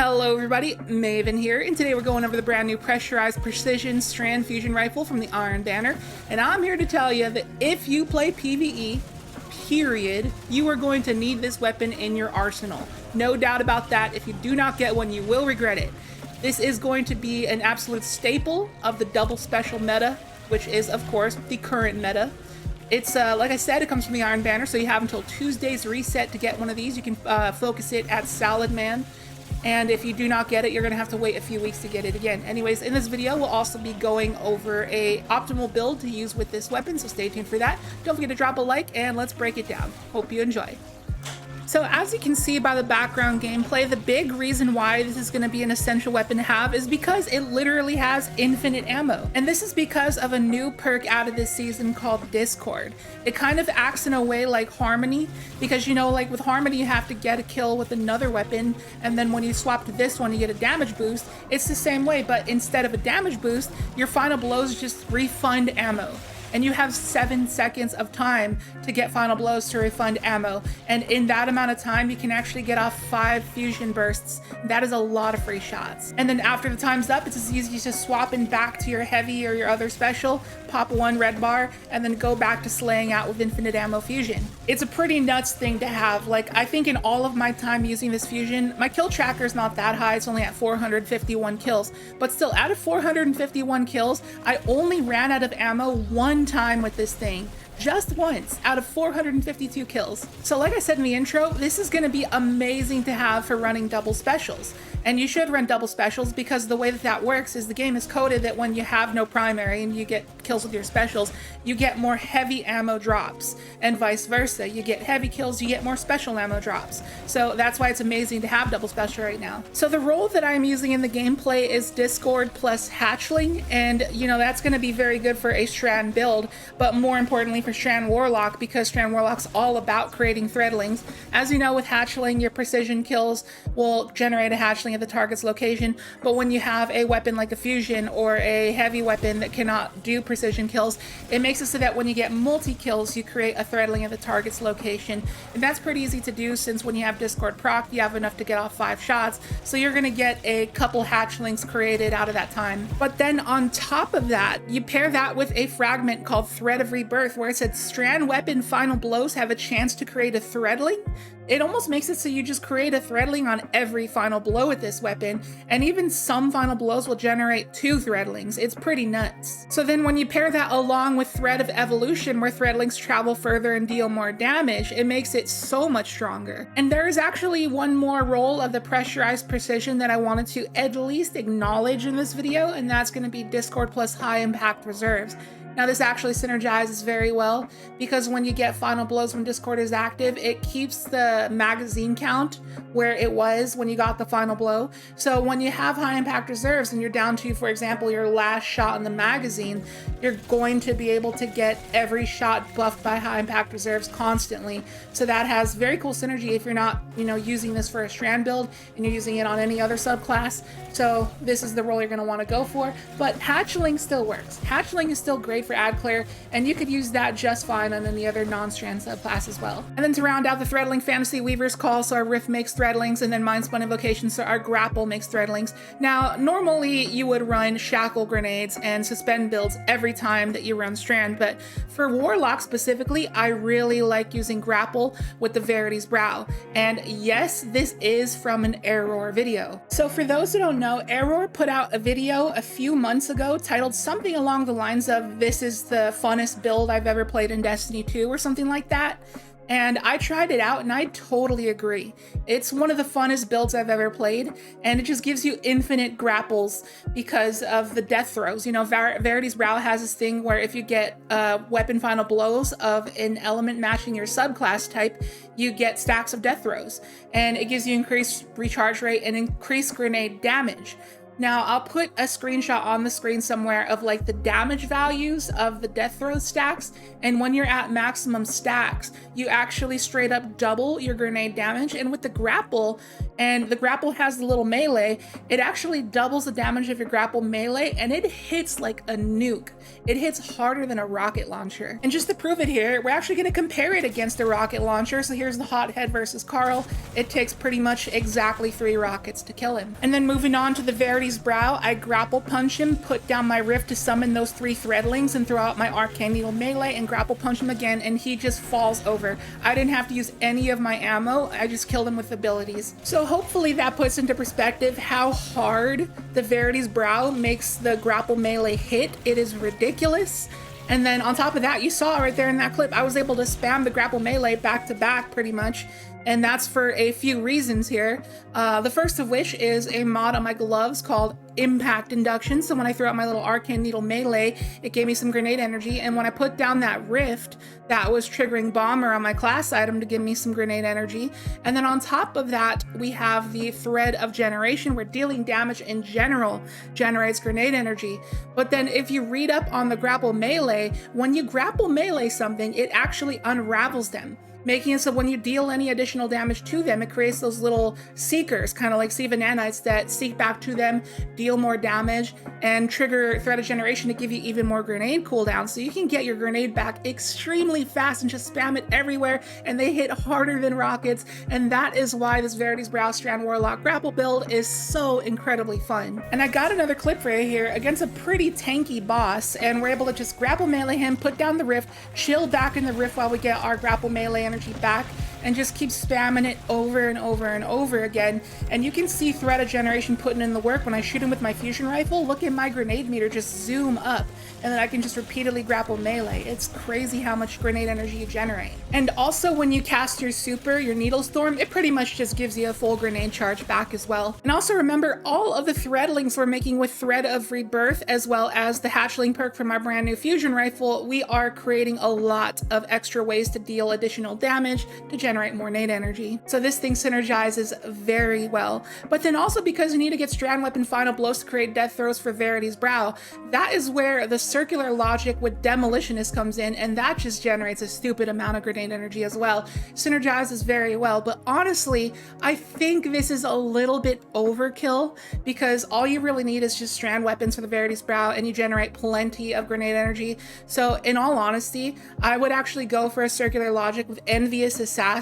Hello everybody, Maven here, and today we're going over the brand new Pressurized Precision Strand Fusion Rifle from the Iron Banner, and I'm here to tell you that if you play PvE, period, you are going to need this weapon in your arsenal. No doubt about that. If you do not get one, you will regret it. This is going to be an absolute staple of the double special meta, which is, of course, the current meta. It's, like I said, it comes from the Iron Banner, so you have until Tuesday's reset to get one of these. You can focus it at Salad Man. And if you do not get it, you're going to have to wait a few weeks to get it again. Anyways, in this video, we'll also be going over a optimal build to use with this weapon, so stay tuned for that. Don't forget to drop a like, and let's break it down. Hope you enjoy. So as you can see by the background gameplay, the big reason why this is going to be an essential weapon to have is because it literally has infinite ammo. And this is because of a new perk added this season called Discord. It kind of acts in a way like Harmony, because you know, like with Harmony, you have to get a kill with another weapon, and then when you swap to this one, you get a damage boost. It's the same way, but instead of a damage boost, your final blows just refund ammo. And you have 7 seconds of time to get final blows to refund ammo. And in that amount of time, you can actually get off 5 fusion bursts. That is a lot of free shots. And then after the time's up, it's as easy as just swapping back to your heavy or your other special, pop 1 red bar, and then go back to slaying out with infinite ammo fusion. It's a pretty nuts thing to have. Like, I think in all of my time using this fusion, my kill tracker is not that high. It's only at 451 kills. But still, out of 451 kills, I only ran out of ammo one time with this thing. Just once out of 452 kills. So like I said in the intro, this is going to be amazing to have for running double specials. And you should run double specials because the way that that works is the game is coded that when you have no primary and you get kills with your specials, you get more heavy ammo drops, and vice versa. You get heavy kills, you get more special ammo drops. So that's why it's amazing to have double special right now. So the role that I'm using in the gameplay is Discord plus Hatchling, and you know, that's going to be very good for a Strand build, but more importantly for Strand Warlock, because Strand Warlock's all about creating threadlings. As you know, with Hatchling, your precision kills will generate a hatchling at the target's location, but when you have a weapon like a fusion or a heavy weapon that cannot do precision kills, it makes it so that when you get multi-kills, you create a threadling at the target's location. And that's pretty easy to do, since when you have Discord proc, you have enough to get off 5 shots, so you're going to get a couple hatchlings created out of that time. But then on top of that, you pair that with a fragment called Thread of Rebirth, where it said Strand weapon final blows have a chance to create a threadling. It almost makes it so you just create a threadling on every final blow with this weapon, and even some final blows will generate 2 threadlings. It's pretty nuts. So then when you pair that along with Thread of Evolution, where threadlings travel further and deal more damage, it makes it so much stronger. And there is actually one more role of the Pressurized Precision that I wanted to at least acknowledge in this video, and that's going to be Discord plus High Impact Reserves. Now this actually synergizes very well, because when you get final blows when Discord is active, it keeps the magazine count where it was when you got the final blow. So when you have high impact reserves and you're down to, for example, your last shot in the magazine, you're going to be able to get every shot buffed by high impact reserves constantly. So that has very cool synergy if you're not, you know, using this for a Strand build and you're using it on any other subclass. So this is the role you're going to want to go for. But Hatchling still works. Hatchling is still great for ad clear, and you could use that just fine on any other non-Strand subclass as well. And then to round out the threadling, Fantasy Weaver's Call, so our Rift makes threadlings, and then Mindspun Invocation, so our Grapple makes threadlings. Now normally you would run shackle grenades and suspend builds every time that you run Strand, but for Warlock specifically, I really like using Grapple with the Verity's Brow. And yes, this is from an Error video. So for those who don't know, Error put out a video a few months ago titled something along the lines of "This is the funnest build I've ever played in Destiny 2" or something like that. And I tried it out and I totally agree. It's one of the funnest builds I've ever played, and it just gives you infinite grapples because of the death throws. You know, Verity's Brow has this thing where if you get weapon final blows of an element matching your subclass type, you get stacks of death throws, and it gives you increased recharge rate and increased grenade damage. Now, I'll put a screenshot on the screen somewhere of like the damage values of the death throw stacks, and when you're at maximum stacks, you actually straight up double your grenade damage. And with the grapple and the grapple has the little melee, it actually doubles the damage of your grapple melee, and it hits like a nuke. It hits harder than a rocket launcher. And just to prove it here, we're actually going to compare it against a rocket launcher. So here's the Hothead versus Carl. It takes pretty much exactly 3 rockets to kill him. And then moving on to the Verity's Brow, I grapple punch him, put down my rift to summon those 3 threadlings, and throw out my arcane needle melee and grapple punch him again, and he just falls over. I didn't have to use any of my ammo. I just killed him with abilities. So hopefully that puts into perspective how hard the Verity's Brow makes the grapple melee hit. It is ridiculous. And then on top of that, you saw right there in that clip, I was able to spam the grapple melee back to back pretty much. And that's for a few reasons here. The first of which is a mod on my gloves called Impact Induction. So when I threw out my little arcane needle melee, it gave me some grenade energy. And when I put down that rift, that was triggering bomber on my class item to give me some grenade energy. And then on top of that, we have the thread of generation, where dealing damage in general generates grenade energy. But then if you read up on the grapple melee, when you grapple melee something, it actually unravels them, making it so when you deal any additional damage to them, it creates those little seekers, kind of like Siva nanites, that seek back to them, deal more damage, and trigger threat of generation to give you even more grenade cooldown. So you can get your grenade back extremely fast and just spam it everywhere, and they hit harder than rockets. And that is why this Verity's Brow Strand Warlock grapple build is so incredibly fun. And I got another clip for you here against a pretty tanky boss, and we're able to just grapple melee him, put down the rift, chill back in the rift while we get our grapple melee energy back, and just keep spamming it over and over and over again. And you can see threat of generation putting in the work. When I shoot him with my fusion rifle, look at my grenade meter just zoom up, and then I can just repeatedly grapple melee. It's crazy how much grenade energy you generate. And also when you cast your super, your Needle Storm, it pretty much just gives you a full grenade charge back as well. And also remember, all of the threadlings we're making with Thread of Rebirth, as well as the hatchling perk from our brand new fusion rifle, we are creating a lot of extra ways to deal additional damage to generate more nade energy. So this thing synergizes very well. But then also, because you need to get strand weapon final blows to create death throws for Verity's Brow, that is where the circular logic with Demolitionist comes in, and that just generates a stupid amount of grenade energy as well. Synergizes very well, but honestly, I think this is a little bit overkill, because all you really need is just strand weapons for the Verity's Brow, and you generate plenty of grenade energy. So in all honesty, I would actually go for a circular logic with Envious Assassin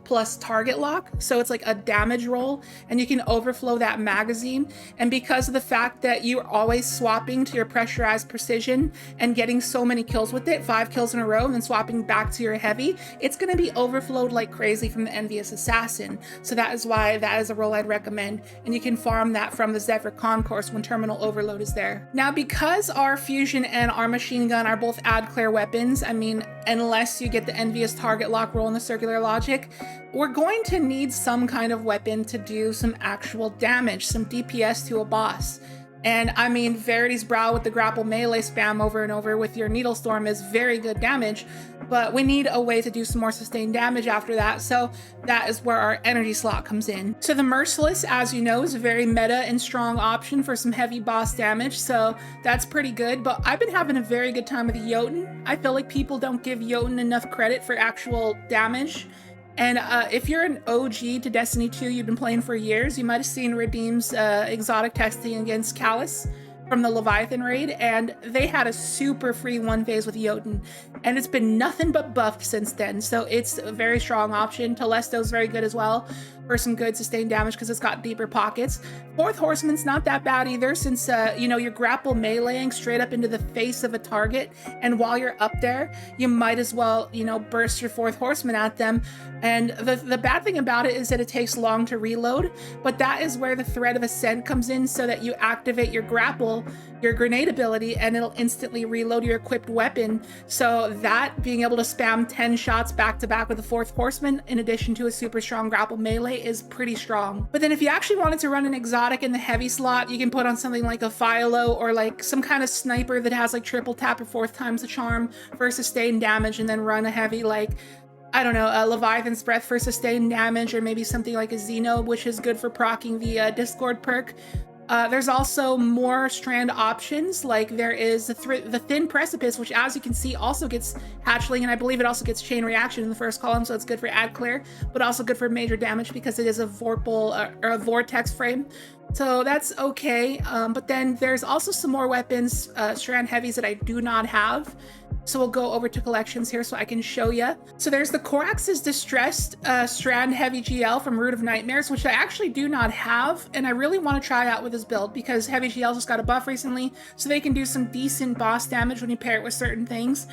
plus target lock. So it's like a damage roll, and you can overflow that magazine. And because of the fact that you're always swapping to your pressurized precision and getting so many kills with it, 5 kills in a row, and then swapping back to your heavy, it's going to be overflowed like crazy from the Envious Assassin. So that is why that is a roll I'd recommend. And you can farm that from the Zephyr Concourse when Terminal Overload is there. Now, because our fusion and our machine gun are both add clear weapons, I mean, unless you get the Envious target lock roll in the circular logic, we're going to need some kind of weapon to do some actual damage, some DPS to a boss. And I mean, Verity's Brow with the grapple melee spam over and over with your Needle Storm is very good damage, but we need a way to do some more sustained damage after that, so that is where our energy slot comes in. So the Merciless, as you know, is a very meta and strong option for some heavy boss damage, so that's pretty good. But I've been having a very good time with Jotun. I feel like people don't give Jotun enough credit for actual damage. And if you're an OG to Destiny 2, you've been playing for years, you might have seen Redeem's exotic testing against Callus from the Leviathan raid, and they had a super free one phase with Jotun, and it's been nothing but buffed since then. So it's a very strong option. Telesto's very good as well for some good sustained damage because it's got deeper pockets. Fourth Horseman's not that bad either, since you know, you're grapple meleeing straight up into the face of a target, and while you're up there, you might as well, you know, burst your Fourth Horseman at them. And the bad thing about it is that it takes long to reload, but that is where the Thread of Ascent comes in, so that you activate your grapple, your grenade ability, and it'll instantly reload your equipped weapon. So that, being able to spam 10 shots back to back with the Fourth Horseman in addition to a super strong grapple melee is pretty strong. But then if you actually wanted to run an exotic in the heavy slot, you can put on something like a Philo, or like some kind of sniper that has like triple tap or 4th times the charm for sustained damage, and then run a heavy, like, I don't know, a Leviathan's Breath for sustained damage, or maybe something like a Xeno, which is good for proccing the Discord perk. There's also more strand options, like there is the Thin Precipice, which as you can see also gets hatchling, and I believe it also gets chain reaction in the first column, so it's good for ad clear, but also good for major damage because it is a vorpal or a vortex frame. So that's okay, but then there's also some more weapons, strand heavies that I do not have. So we'll go over to collections here so I can show you. So there's the Corax's Distressed Strand Heavy GL from Root of Nightmares, which I actually do not have, and I really want to try out with this build because Heavy GL just got a buff recently, so they can do some decent boss damage when you pair it with certain things.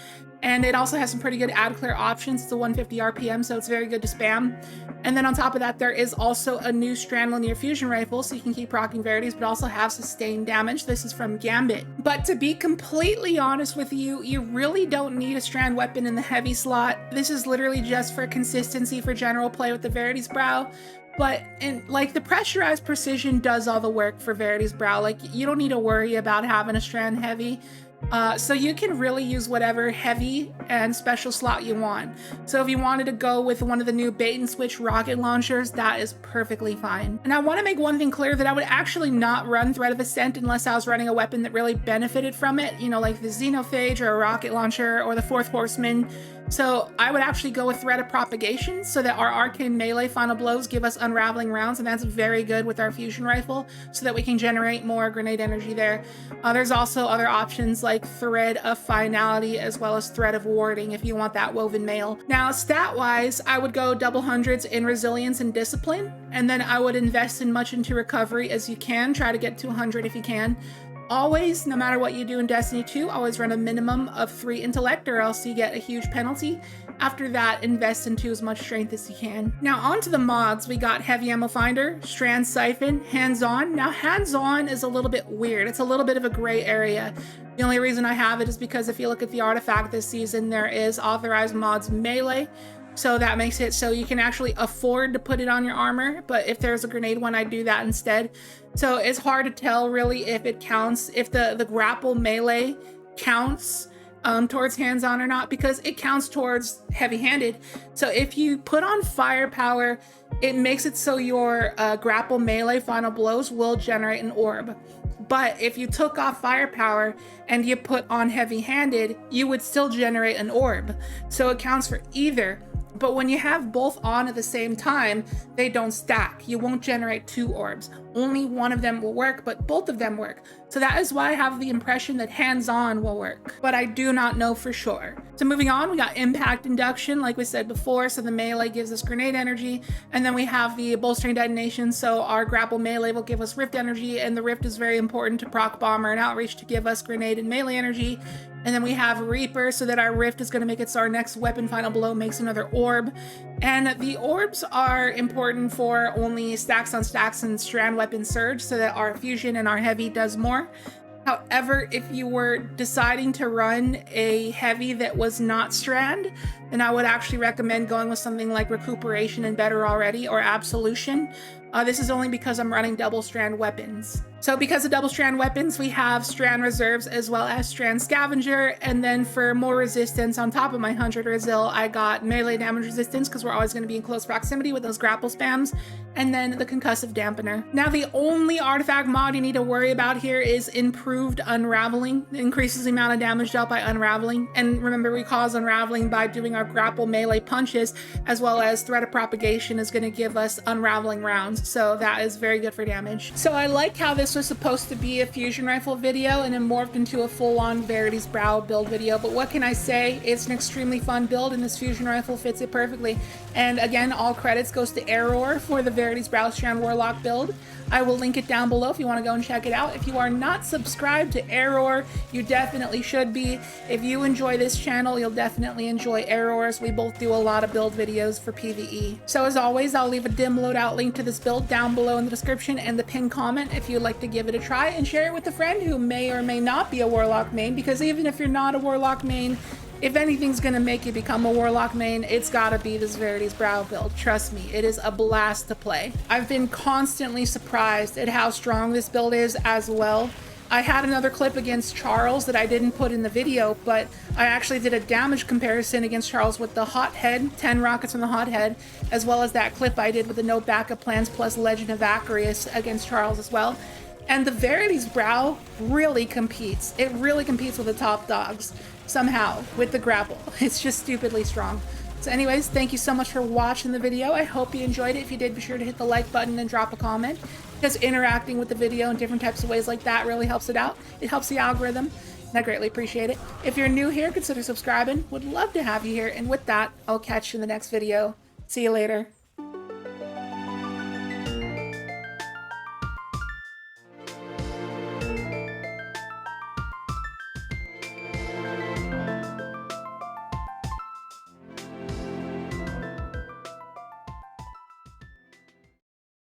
And it also has some pretty good ad clear options. It's a 150 RPM, so it's very good to spam. And then on top of that, there is also a new Strand Linear Fusion Rifle, so you can keep rocking Verities, but also have sustained damage. This is from Gambit. But to be completely honest with you, you really don't need a Strand weapon in the heavy slot. This is literally just for consistency for general play with the Verity's Brow. But like the Pressurized Precision does all the work for Verity's Brow. Like you don't need to worry about having a Strand heavy. So you can really use whatever heavy and special slot you want. So if you wanted to go with one of the new bait and switch rocket launchers, that is perfectly fine. And I want to make one thing clear, that I would actually not run Threat of Ascent unless I was running a weapon that really benefited from it, you know, like the Xenophage or a rocket launcher or the Fourth Horseman. So I would actually go with Threat of Propagation so that our arcane melee final blows give us unraveling rounds, and that's very good with our fusion rifle so that we can generate more grenade energy there. There's also other options like Thread of Finality as well as Thread of Warding if you want that woven mail. Now stat wise, I would go double hundreds in resilience and discipline, and then I would invest as much into recovery as you can. Try to get to 100 if you can. Always, no matter what you do in Destiny 2, always run a minimum of 3 intellect or else you get a huge penalty. After that, invest into as much strength as you can. Now onto the mods, we got Heavy Ammo Finder, Strand Siphon, Hands On. Now Hands On is a little bit weird. It's a little bit of a gray area. The only reason I have it is because if you look at the artifact this season, there is authorized mods melee. So that makes it so you can actually afford to put it on your armor, but if there's a grenade one, I do that instead. So it's hard to tell really if it counts, if the grapple melee counts towards hands-on or not, because it counts towards heavy-handed. So if you put on firepower, it makes it so your grapple melee final blows will generate an orb. But if you took off firepower and you put on heavy-handed, you would still generate an orb. So it counts for either. But when you have both on at the same time, they don't stack. You won't generate 2 orbs. Only one of them will work, but both of them work. So that is why I have the impression that hands-on will work, but I do not know for sure. So moving on, we got impact induction, like we said before. So the melee gives us grenade energy, and then we have the bolstering detonation. So our grapple melee will give us rift energy, and the rift is very important to proc bomber and outreach to give us grenade and melee energy. And then we have Reaper, so that our rift is going to make it so our next weapon final blow makes another orb. And the orbs are important for only stacks on stacks and strand weapon surge, so that our fusion and our heavy does more. However, if you were deciding to run a heavy that was not strand, then I would actually recommend going with something like Recuperation and Better Already or Absolution. This is only because I'm running double strand weapons. So because of double strand weapons, we have strand reserves as well as strand scavenger. And then for more resistance on top of my 100 resil, I got melee damage resistance because we're always going to be in close proximity with those grapple spams. And then the concussive dampener. Now the only artifact mod you need to worry about here is improved unraveling. It increases the amount of damage dealt by unraveling. And remember, we cause unraveling by doing our grapple melee punches, as well as threat of propagation is going to give us unraveling rounds. So that is very good for damage. So I like how this was supposed to be a fusion rifle video and it morphed into a full-on Verity's Brow build video, but what can I say? It's an extremely fun build and this fusion rifle fits it perfectly. And again, all credits goes to Error for the Verity's Brow Strand Warlock build. I will link it down below if you want to go and check it out. If you are not subscribed to Error, you definitely should be. If you enjoy this channel, you'll definitely enjoy Error's. We both do a lot of build videos for PvE. So as always, I'll leave a dim loadout link to this build down below in the description and the pinned comment if you'd like to give it a try, and share it with a friend who may or may not be a Warlock main, because even if you're not a Warlock main, if anything's gonna make you become a Warlock main, it's gotta be this Verity's Brow build. Trust me, it is a blast to play. I've been constantly surprised at how strong this build is as well. I had another clip against Charles that I didn't put in the video, but I actually did a damage comparison against Charles with the Hothead, 10 rockets from the Hothead, as well as that clip I did with the no backup plans plus Legend of Acarius against Charles as well. And the Verity's brow really competes. It really competes with the top dogs somehow with the grapple. It's just stupidly strong. So anyways, thank you so much for watching the video. I hope you enjoyed it. If you did, be sure to hit the like button and drop a comment, because interacting with the video in different types of ways like that really helps it out. It helps the algorithm, and I greatly appreciate it. If you're new here, consider subscribing. Would love to have you here. And with that, I'll catch you in the next video. See you later.